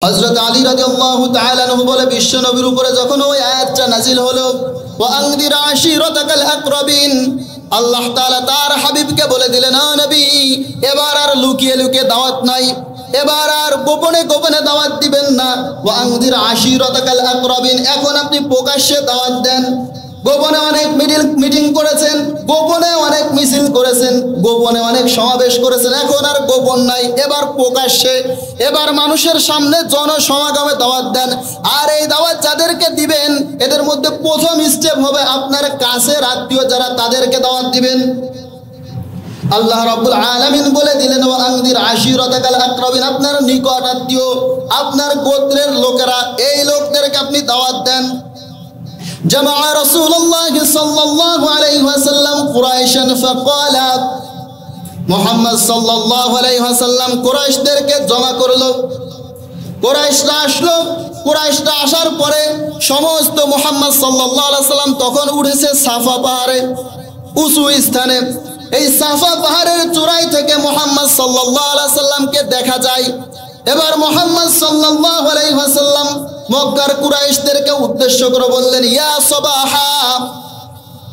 হযরত আলী রাদিয়াল্লাহু তাআলা আনহু বলে বিশ্ব নবীর উপরে যখন ওই আয়াতটা নাজিল হলো ওয়া আনদির আশিরাতাকাল আকরাবিন, আল্লাহ তাআলা তার হাবিবকে বলে দিলেন, ও নবী, এবার আর লুকিয়ে লুকিয়ে দাওয়াত নাই, এবার আর গোপনে গোপনে দাওয়াত দিবেন না। ওয়া আনদির আশিরাতাকাল আকরাবিন, এখন আপনি প্রকাশ্যে দাওয়াত দেন। গোপনে অনেক মিটিং করেছেন, গোপনে অনেক মিছিল করেছেন, গোপনে অনেক সমাবেশ করেছেন, এখন আর গোপন নাই, এবার প্রকাশ্যে, এবার মানুষের সামনে জনসমাগমে দাওয়াত দেন। আর এই দাওয়াত যাদেরকে দিবেন এদের মধ্যে প্রথম স্টেপ হবে আপনার কাছের আত্মীয় যারা, তাদেরকে দাওয়াত দিবেন। আল্লাহ রাব্বুল আলামিন বলে দিলেন, ওয়া আনদির আশিরাতাকাল আকরাবিন, আপনার নিকট আত্মীয়, আপনার গোত্রের লোকেরা, এই লোকদেরকে আপনি দাওয়াত দেন। জামা রাসূলুল্লাহ সাল্লাল্লাহু আলাইহি ওয়াসাল্লাম কুরাইশান ফাকালা, মুহাম্মদ সাল্লাল্লাহু আলাইহি ওয়াসাল্লাম কুরাইশদেরকে জমা করলো। কুরাইশরা আসলো। কুরাইশরা আসার পরে সমস্ত মুহাম্মদ সাল্লাল্লাহু আলাইহি ওয়াসাল্লাম তখন উঠেছে সাফা পাহাড়ে, উঁচু স্থানে। এই সাফা পাহাড়ের চূড়াই থেকে মুহাম্মদ সাল্লাল্লাহু আলাইহি ওয়াসাল্লামকে দেখা যায়। এবার মুহাম্মদ সাল্লাল্লাহু আলাইহি ওয়াসাল্লাম মক্কার কুরাইশদেরকে উদ্দেশ্য করে বললেন, ইয়া সবাহা,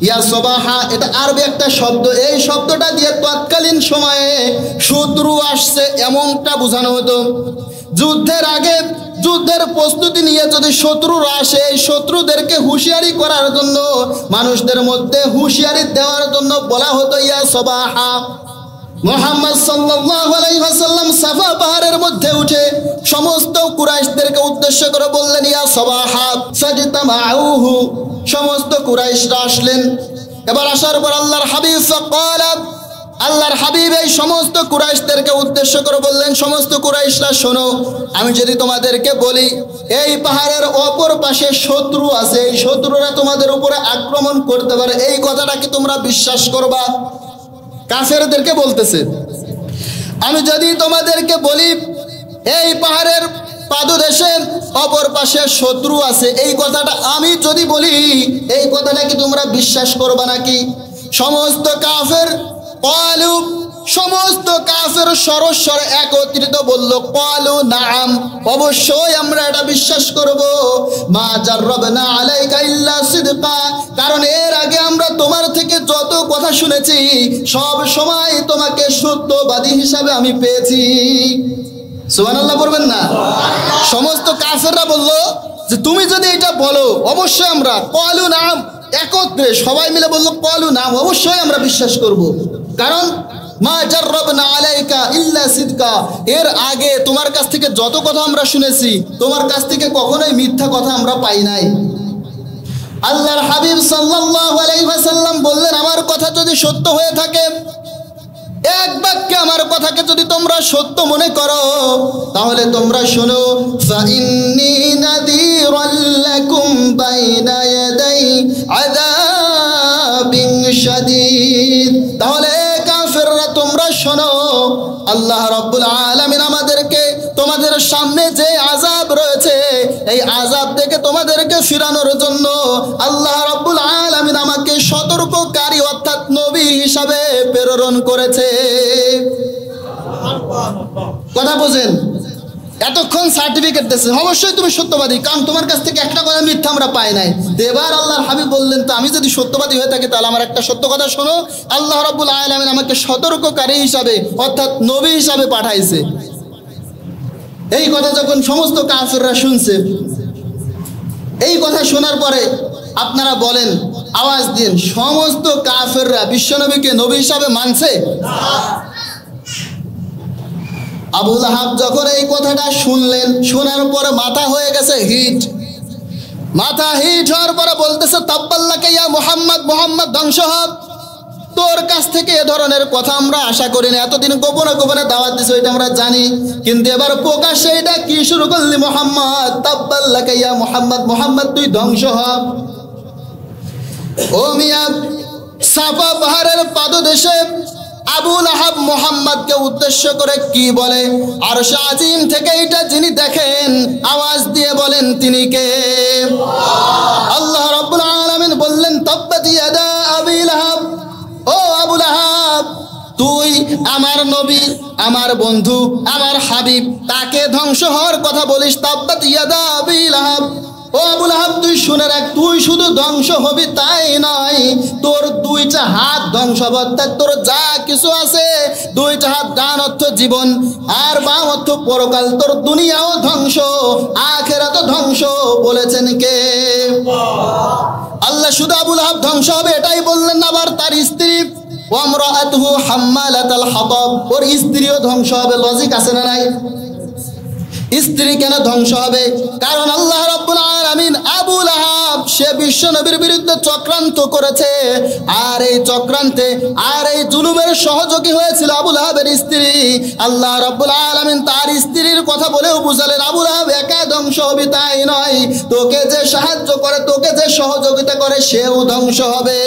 ইয়া সবাহা, এটা আরবি একটা শব্দ। এই শব্দটা দিয়ে তৎকালীন সময়ে শত্রু আসছে এমনটা বোঝানো হতো। যুদ্ধের আগে, যুদ্ধের প্রস্তুতি নিয়ে যদি শত্রুরা আসে, এই শত্রুদেরকে হুঁশিয়ারি করার জন্য, মানুষদের মধ্যে হুঁশিয়ারি দেওয়ার জন্য বলা হতো ইয়া সবাহা। মুহাম্মদ সাল্লাল্লাহু আলাইহি ওয়াসাল্লাম সাফা পাহাড়ের মধ্যে উঠে সমস্ত কুরাইশদেরকে উদ্দেশ্য করে বললেন, ইয়া সবাহা ফাজতামাউহু, সমস্ত কুরাইশরা আসলেন। এবার আসার পর আল্লাহর হাবিব ফাকালা, আল্লাহর হাবিব এই সমস্ত কুরাইশদেরকে উদ্দেশ্য করে বললেন, সমস্ত কুরাইশরা শোনো, আমি যদি তোমাদেরকে বলি এই পাহাড়ের অপর পাশে শত্রু আছে, এই শত্রুরা তোমাদের উপরে আক্রমণ করতে পারে, এই কথাটা কি তোমরা বিশ্বাস করবা? কাফেরদেরকে বলতেছে, আমি যদি তোমাদেরকে বলি এই পাহাড়ের পাদদেশে অপর পাশে শত্রু আছে, এই কথাটা আমি যদি বলি, এই কথাটা কি তোমরা বিশ্বাস করবা নাকি? সমস্ত কাফের ক্বালু, সমস্ত কাফের সরস্বরে একত্রিত বলল, ক্বালু নাআম, অবশ্যই আমরা এটা বিশ্বাস করব। মা জাররাবনা আলাইকা ইল্লা সিদকা, কারণ এর আগে আমরা তোমার থেকে যত কথা শুনেছি সব সময় তোমাকে সত্যবাদী হিসাবে আমি পেয়েছি। সুবহানাল্লাহ বলবেন না? সমস্ত কাফেররা বলল যে তুমি যদি এটা বলো অবশ্যই আমরা, ক্বালু নাআম, একত্রে সবাই মিলে বলল ক্বালু নাআম, অবশ্যই আমরা বিশ্বাস করব। কারণ মা জাররাবনা আলাইকা ইল্লা সিদকা, এর আগে তোমার কাছ থেকে যত কথা আমরা শুনেছি তোমার কাছ থেকে কখনোই মিথ্যা কথা আমরা পাই নাই। আল্লাহর হাবিব সাল্লাল্লাহু আলাইহি ওয়াসাল্লাম বললেন, আমার কথা যদি সত্য হয়ে থাকে, এক বাক্যে আমার কথাকে যদি তোমরা সত্য মনে করো, তাহলে তোমরা শোনো, ফাইন্নী নাযীরুল লাকুম বাইনা ইয়াদাই আযাবিন শাদীদ, তাহলে কাফেররা তোমরা শোনো, আল্লাহ রাব্বুল আলামিন আমাদেরকে তোমাদের সামনে যে আযাব রয়েছে এই আযাব থেকে তোমাদেরকে ফিরানোর জন্য আল্লাহ রাব্বুল আলামিন আমাকে সতর্ককারী অর্থাৎ নবী হিসাবে প্রেরণ করেছে। কথা বোঝেন? এতক্ষণ সার্টিফিকেট দিয়েছে, অবশ্যই তুমি সত্যবাদী, কারণ তোমার কাছ থেকে একটা কথা মিথ্যা আমরা পাই নাই। এবার আল্লাহর হাবিব বললেন, তো আমি যদি সত্যবাদী হয়ে থাকি তাহলে আমার একটা সত্য কথা শোনো, আল্লাহ রাব্বুল আলামিন আমাকে সতর্ককারী হিসাবে অর্থাৎ নবী হিসাবে পাঠাইছে। এই কথা যখন সমস্ত কাফেররা শুনছে, এই কথা শোনার পরে আপনারা বলেন, আওয়াজ দিন, সমস্ত কাফেররা বিশ্বনবীকে নবী হিসাবে মানছে? আবু লাহাব যখন এই কথাটা শুনলেন, শোনার পরে মাথা হয়ে গেছে হিট, মাথা হিট হওয়ার পরে বলতেছে, তাব্বাল্লাকা ইয়া মুহাম্মদ, মুহাম্মদ ধ্বংস হও, তোর কাছ থেকে এ ধরনের কথা আমরা আশা করিনি। এতদিন গোপনে গোপনে দাওয়াত দিছো এটা আমরা জানি, কিন্তু এবার প্রকাশ্যে এটা কি শুরু করলি মুহাম্মদ? তাব্বাল্লাকা ইয়া মুহাম্মদ, মুহাম্মদ তুই ধ্বংস হ। ও মিয়া, সাফা পাহাড়ের পাদদেশে আবু লাহাব মুহাম্মদকে উদ্দেশ্য করে কি বলে? আরশ আজিম থেকে এটা যিনি দেখেন আওয়াজ দিয়ে বলেন তিনি কে? আল্লাহ রাব্বুল আলামিন বললেন, তাব্বাত ইয়াদা আবি লাহাব, ও আবু লাহাব, তুই আমার নবী, আমার বন্ধু, আমার হাবিব, তাকে ধ্বংস হওয়ার কথা বলিস, তাব্বাত ইয়াদা আবি লাহাব। ও আবু লাহাব, তুই শুনে রাখ, তুই শুধু ধ্বংস হবি তাই নয়, তোর দুইটা হাত ধ্বংস হবে, অর্থাৎ তোর যা কিছু আছে, দুইটা হাত, ডান অর্থ জীবন আর বাম অর্থ পরকাল, তোর দুনিয়াও ধ্বংস, আখিরাতও ধ্বংস। বলেছেন কে? আল্লাহ। শুধু আবু লাহাব ধ্বংস হবে এটাই বললেন না, আবার তার স্ত্রী ওয়ামরাআতুহু হাম্মালাতাল হাতাব, ওর স্ত্রীও ধ্বংস হবে। লজিক আছে না নাই? স্ত্রী কেন ধ্বংস হবে? কারণ আল্লাহ রাব্বুল আলামিন আবু লাহাব সে বিশ্ব নবীর বিরুদ্ধে চক্রান্ত করেছে, আর এই চক্রান্তে আর এই জুলুমের সহযোগী হয়েছিল আবু লাহাবের স্ত্রী। আল্লাহ রাব্বুল আলামিন তার স্ত্রীর কথা বলেও বুঝালেন, আবু লাহাব একা ধ্বংস হবে তাই নয়, তোকে যে সাহায্য করে, তোকে যে সহযোগিতা করে, সেও ধ্বংস হবে।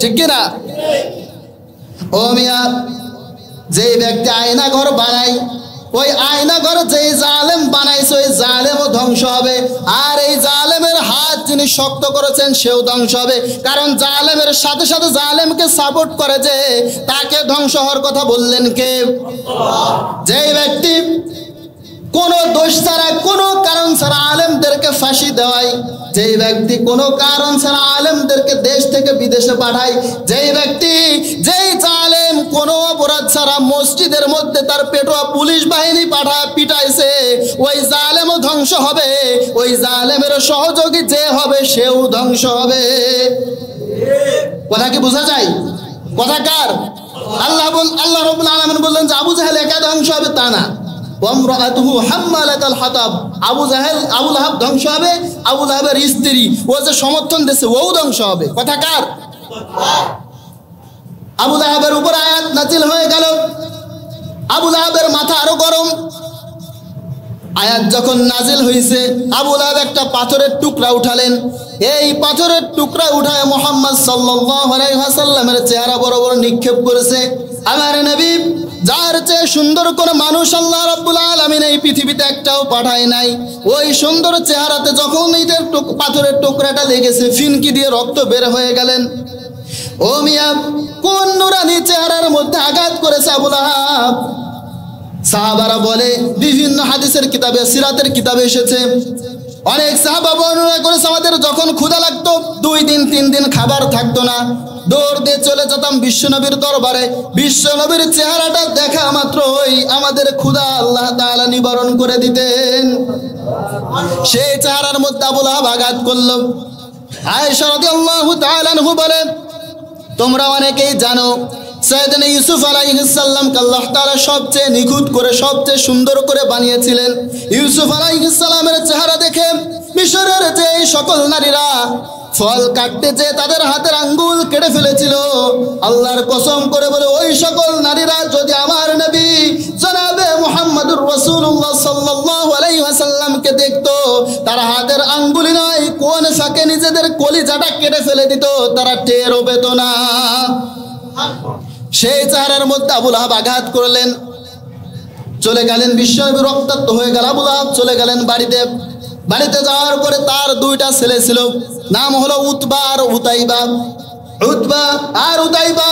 ঠিক কি না? ও মিয়া, যে ব্যক্তি আয়না ঘর বানায়, ওই আয়না ঘর যে জালেম বানাইছে, ওই জালেমও ধ্বংস হবে। আর এই জালেমের হাত যিনি শক্ত করেছেন, সেও ধ্বংস হবে। কারণ জালেমের সাথে সাথে জালেমকে সাপোর্ট করে, যে তাকে ধ্বংস হওয়ার কথা বললেন কে? যেই ব্যক্তি কোনো দোষ ছাড়া, কোনো কারণ ছাড়া আলেমদেরকে ফাঁসি দেওয়ায়, যেই ব্যক্তি কোনো কারণ ছাড়া আলেমদেরকে দেশ থেকে বিদেশে পাঠায়, যেই ব্যক্তি, যেই জালেম কোনো অপরাধ ছাড়া মসজিদের মধ্যে তার পেটোয়া পুলিশ বাহিনী পিটাইছে, ওই জালেমও ধ্বংস হবে। ওই জালেমের সহযোগী যে হবে, সেও ধ্বংস হবে। কথা কি বোঝা যায়? কথা কার? আল্লাহ রাব্বুল আলামিন বললেন যে আবু জাহেল একা ধ্বংস হবে তা না, ওয়ামরাআতুহু হাম্মালাতাল হাতাব, আবু লাহাব ধ্বংস হবে, আবু লাহাবের স্ত্রী, ও যে সমর্থন দিয়েছে, ওও ধ্বংস হবে। কথা কার? আবু লাহাবের উপর আয়াত নাজিল হয়ে গেল, আবু লাহাবের মাথা আরো গরম। আয়াত যখন নাজিল হয়েছে, আবু লাহাব একটা পাথরের টুকরা উঠালেন। এই পাথরের টুকরা উঠায় মুহাম্মদ সাল্লাল্লাহু আলাইহি ওয়াসাল্লামের চেহারা বরাবর নিক্ষেপ করেছে। আমার নবী, যার চেয়ে সুন্দর কোন মানুষ আল্লাহ রাব্বুল আলামিন এই পৃথিবীতে একটাও পাঠায় নাই, ওই সুন্দর চেহারাতে যখন এইটার পাথরের টুকরাটা লেগেছে, ফিনকি দিয়ে রক্ত বের হয়ে গেলেন। ও মিয়া, কোন নুরানি চেহারার মধ্যে আঘাত করেছে আবু লাহাব? সাহাবারা বলে, বিভিন্ন হাদিসের কিতাবে, সিরাতের কিতাবে এসেছে, অনেক সাহাবা বর্ণনা করেছে, আমাদের যখন ক্ষুধা লাগতো, 2 দিন 3 দিন খাবার থাকতো না, দৌড় দিয়ে চলে যেতাম বিশ্বনবীর দরবারে। বিশ্বনবীর চেহারাটা দেখা মাত্রই আমাদের ক্ষুধা আল্লাহ তাআলা নিবারণ করে দিতেন। সেই চেহারার মধ্যে আবু লাহাব আঘাত করল। আয়েশা রাদিয়াল্লাহু তাআলা আনহা বলেন, তোমরা অনেকেই জানো, সাইয়েদনা ইউসুফ আলাইহিস সালামকে আল্লাহ তাআলা সবচেয়ে নিখুঁত করে, সবচেয়ে সুন্দর করে বানিয়েছিলেন। ইউসুফ আলাইহিস সালামের চেহারা দেখে মিশরের যে সকল নারীরা ফল কাটতে যে তাদের হাতের আঙ্গুল কেটে ফেলেছিল, আল্লাহর কসম করে বলে, ওই সকল নারীরা যদি আমার নবী জনাবে মুহাম্মদুর রাসূলুল্লাহ সাল্লাল্লাহু আলাইহি ওয়াসাল্লামকে দেখতো, তারা হাতের আঙ্গুলি নয়, কোন ফাঁকে নিজেদের কলিজাটা কেটে ফেলে দিত, তারা টেরও পেত না। সেই চেহারার মধ্যে আবু লাহাব আঘাত করলেন, চলে গেলেন, বিশ্বনবী রক্তাক্ত হয়ে গেল। আবু লাহাব চলে গেলেন বাড়িতে। বাড়িতে যাওয়ার পরে তার 2টা ছেলে ছিল, নাম হলো উতবা আর উতাইবা। উতবা আর উতাইবা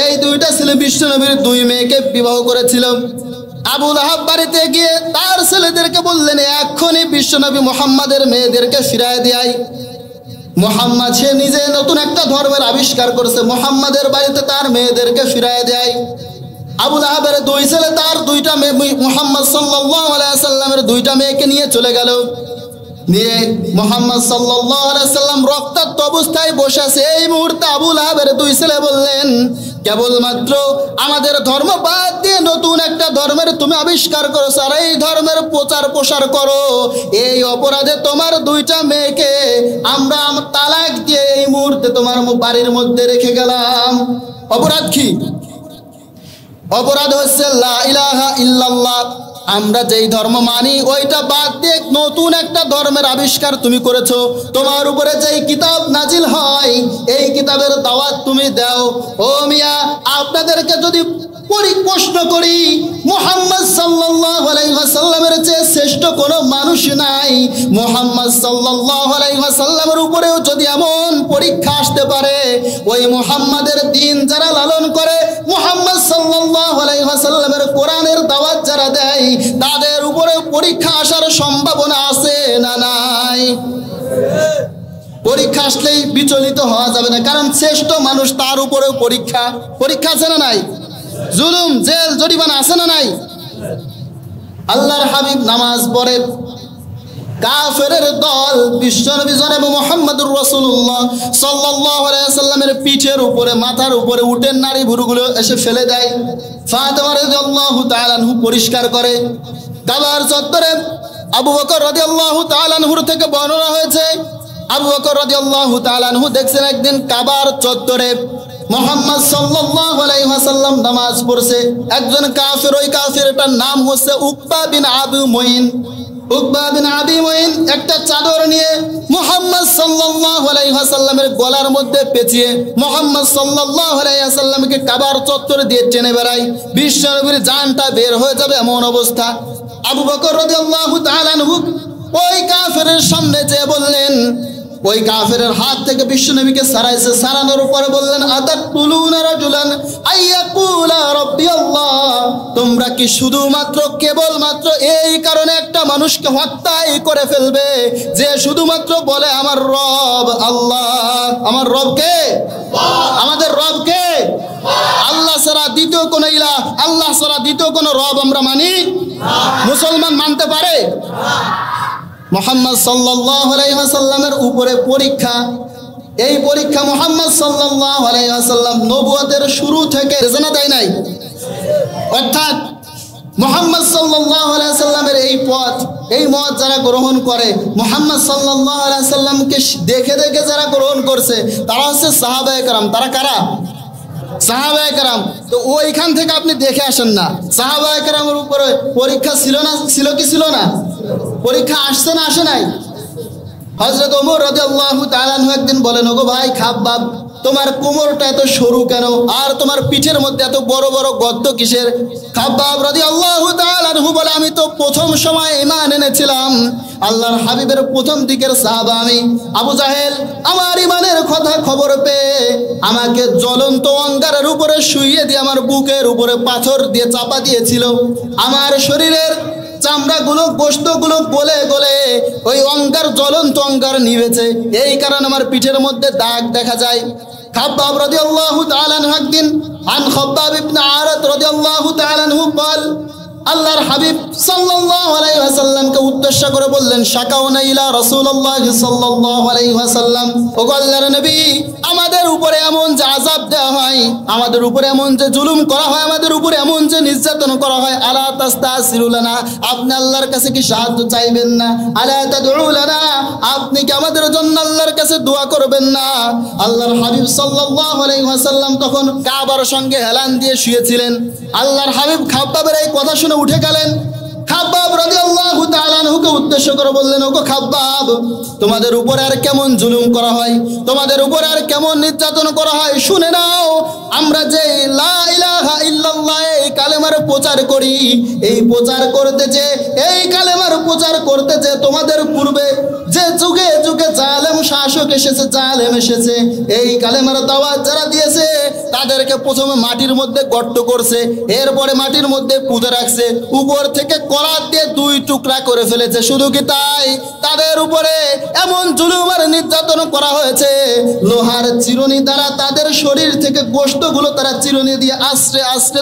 এই 2টা ছেলে বিশ্বনবীর 2 মেয়েকে বিবাহ করেছিল। আবু লাহাব বাড়িতে গিয়ে তার ছেলেদেরকে বললেন, এখনই বিশ্বনবী মুহাম্মাদের মেয়েদেরকে ফিরায় দেয়। মুহাম্মদ সে নিজে নতুন একটা ধর্মের আবিষ্কার করেছে, মুহাম্মাদের বাড়িতে তার মেয়েদেরকে ফিরায় দেয়। আবু লাহাবের 2 ছেলে তার 2টা মেয়ে, মুহাম্মদ সাল্লাল্লাহু আলাইহি ওয়াসাল্লামের 2টা মেয়েকে নিয়ে চলে গেল। নিয়ে মুহাম্মদ সাল্লাল্লাহু আলাইহি ওয়াসাল্লাম রক্তাক্ত অবস্থায় বসে আছে। এই মুহূর্তে আবু লাহাবের 2 ছেলে বললেন, কেবলমাত্র আমাদের ধর্ম বাদ দিয়ে নতুন একটা ধর্মের তুমি আবিষ্কার করেছো, আর এই ধর্মের প্রচার প্রসার করো, এই অপরাধে তোমার 2টা মেয়েকে আমরা তালাক দিয়ে এই মুহূর্তে তোমার বাড়ির মধ্যে রেখে গেলাম। অপরাধ কি? অপরাধ হচ্ছে লা ইলাহা ইল্লাল্লাহ, আমরা যেই ধর্ম মানি ওইটা বাদ দিয়ে নতুন একটা ধর্মের আবিষ্কার তুমি করেছো। তোমার উপরে যেই কিতাব নাজিল হয়, এই কিতাবের দাওয়াত তুমি দাও। ও মিয়া, আপনাদেরকে যদি প্রশ্ন করি, মুহাম্মদ সাল্লাল্লাহু আলাইহি ওয়াসাল্লামের চেয়ে শ্রেষ্ঠ কোনো মানুষ নাই। মুহাম্মদ সাল্লাল্লাহু আলাইহি ওয়াসাল্লামের উপরেও যদি এমন পরীক্ষা আসতে পারে, ওই মুহাম্মাদের দ্বীন যারা লালন করে, মুহাম্মদ সাল্লাল্লাহু আলাইহি ওয়াসাল্লামের কোরআনের দাওয়াত সম্ভাবনা আছে না নাই? পরীক্ষা আসলেই বিচলিত হওয়া যাবে না, কারণ শ্রেষ্ঠ মানুষ তার উপরেও পরীক্ষা আছে না নাই? জুলুম, জেল, জরিমানা আছে না নাই? আল্লাহর হাবিব নামাজ পড়ে, কাফেরের দল বিশ্বনবী জনাব মুহাম্মদুর রাসূলুল্লাহ সাল্লাল্লাহু আলাইহি ওয়াসাল্লামের পিঠের উপরে, মাথার উপরে উটের নাড়ি ভুরুগুলো এসে ফেলে দেয়। ফাতিমা রাদিয়াল্লাহু তাআলা আনহু পরিষ্কার করে। কাবার চত্বরে আবু বকর রাদিয়াল্লাহু তাআলা আনহুর থেকে বর্ণনা হয়েছে, আবু বকর রাদিয়াল্লাহু তাআলা আনহু দেখছেন একদিন কাবার চত্বরে মুহাম্মদ সাল্লাল্লাহু আলাইহি ওয়াসাল্লাম নামাজ পড়ছে। একজন কাফের, ওই কাফেরটার নাম হচ্ছে উকবা বিন আবু মুঈন। উকবা বিন আবি মুঈন একটা চাদর নিয়ে মুহাম্মদ সাল্লাল্লাহু আলাইহি ওয়াসাল্লামের গলার মধ্যে পেঁচিয়ে মুহাম্মদ সাল্লাল্লাহু আলাইহি ওয়াসাল্লামকে কাবার চত্বরে দিয়ে টেনে বেড়ায়। বিশ্বনবীর জানটা বের হয়ে যাবে এমন অবস্থা। আবু বকর রাদিয়াল্লাহু তাআলা আনহু ওই কাফেরের সামনে যেয়ে বললেন, ওই কাফেরের হাত থেকে বিশ্বনবীকে সরাইছে, সরানোর পরে বললেন, আতাকুলুনা রাজুলান আইয়াকুলা রাব্বি আল্লাহ, তোমরা কি শুধুমাত্র কেবলমাত্র এই কারণে একটা মানুষকে হত্যাই করে ফেলবে যে শুধুমাত্র বলে আমার রব আল্লাহ? আমার রব কে? আমাদের রব কে? আল্লাহ ছাড়া দ্বিতীয় কোন ইলাহ, আল্লাহ ছাড়া দ্বিতীয় কোন রব আমরা মানি? মুসলমান মানতে পারে? মুহাম্মদ সাল্লাল্লাহু আলাইহি ওয়াসাল্লামের উপরে পরীক্ষা। এই পরীক্ষা মুহাম্মদ সাল্লাল্লাহু আলাইহি ওয়াসাল্লাম নবুয়তের শুরু থেকে জানা দেয় নাই। অর্থাৎ মুহাম্মদ সাল্লাল্লাহু আলাইহি ওয়াসাল্লামের এই পথ, এই মত যারা গ্রহণ করে, মুহাম্মদ সাল্লাল্লাহু আলাইহি ওয়াসাল্লামকে দেখে দেখে যারা গ্রহণ করছে, তারা হচ্ছে সাহাবায়ে কেরাম। তারা কারা? সাহাবায়ে কেরাম। তো ওইখান থেকে আপনি দেখে আসেন না, সাহাবায়ে কেরামের উপরে পরীক্ষা ছিল না? ছিল কি ছিল না? পরীক্ষা আসছে না আসে নাই? হযরত ওমর রাদিয়াল্লাহু তাআলা আনহু একদিন বলেন, ওগো ভাই খাব্বাব, তোমার কোমরটা এত সরু কেন, আর তোমার পিঠের মধ্যে এত বড় বড় গর্ত কিসের? খাব্বাব রাদিয়াল্লাহু তাআলা আনহু বলে, আমি তো প্রথম সময় ঈমান এনেছিলাম, আল্লাহর হাবিবের প্রথম দিকের সাহাবা আমি। আবু জাহেল আমার ঈমানের কথা খবর পেয়ে আমাকে জ্বলন্ত অঙ্গারের উপরে শুইয়ে দিয়ে আমার বুকের উপরে পাথর দিয়ে চাপা দিয়েছিল। আমার শরীরের চামড়াগুলো, গোশতগুলো গলে গলে ওই অঙ্গার, জ্বলন্ত অঙ্গার নিভেছে। এই কারণে আমার পিঠের মধ্যে দাগ দেখা যায়। খাব্বাব রাদিয়াল্লাহু তাআলা আনহু একদিন আন খাব্বাব ইবনে আরাত রাদিয়াল্লাহু তাআলা আনহু বল, আল্লাহর হাবিব সাল্লাল্লাহু আলাইহি ওয়াসাল্লামকে উদ্দেশ্য করে বললেন, শাকাউনা ইলা রাসূলুল্লাহ সাল্লাল্লাহু আলাইহি ওয়াসাল্লাম, ও আল্লাহর নবী, আমাদের উপরে এমন যে আযাব দেওয়া হয়, আমাদের উপরে এমন যে জুলুম করা হয়, আমাদের উপরে এমন যে নির্যাতন করা হয়, আলা তাস্তাসিরু লানা, আপনি আল্লাহর কাছে কি সাহায্য চাইবেন না? আলা তাদউ লানা, আপনি কি আমাদের জন্য আল্লাহর কাছে দোয়া করবেন না? আল্লাহর হাবিব সাল্লাল্লাহু আলাইহি ওয়াসাল্লাম তখন কাবার সঙ্গে হেলান দিয়ে শুয়েছিলেন। আল্লাহর হাবিব খাব্বাবের এই কথা শুনে উঠে গেলেন। খাব্বাব রাদিয়াল্লাহু তাআলা আনহুকে উদ্দেশ্য করে বললেন, ওগো খাব্বাব, তোমাদের উপরে আর কেমন জুলুম করা হয়, তোমাদের উপরে আর কেমন নির্যাতন করা হয় শুনে নাও। আমরা যে লা ইলাহা ইল্লাল্লাহ এই কালেমার প্রচার করি, এই প্রচার করতে যে, এই কালেমার প্রচার করতে যে তোমাদের পূর্বে যে যুগে যুগে জালেম শাসক এসেছে, জালেম এসেছে, এই কালেমার দাওয়াত যারা দিয়েছে তাদেরকে প্রথমে মাটির মধ্যে গর্ত করছে, এরপরে মাটির মধ্যে পুঁতে রাখছে, উপর থেকে করাত দিয়ে দুই টুকরা করে ফেলেছে। শুধু কি তাই, তাদের উপরে এমন জুলুম আর নির্যাতন করা হয়েছে, লোহার চিরুনি দ্বারা তাদের শরীর থেকে গোশতগুলো তারা চিরুনি দিয়ে আশ্রে আশ্রে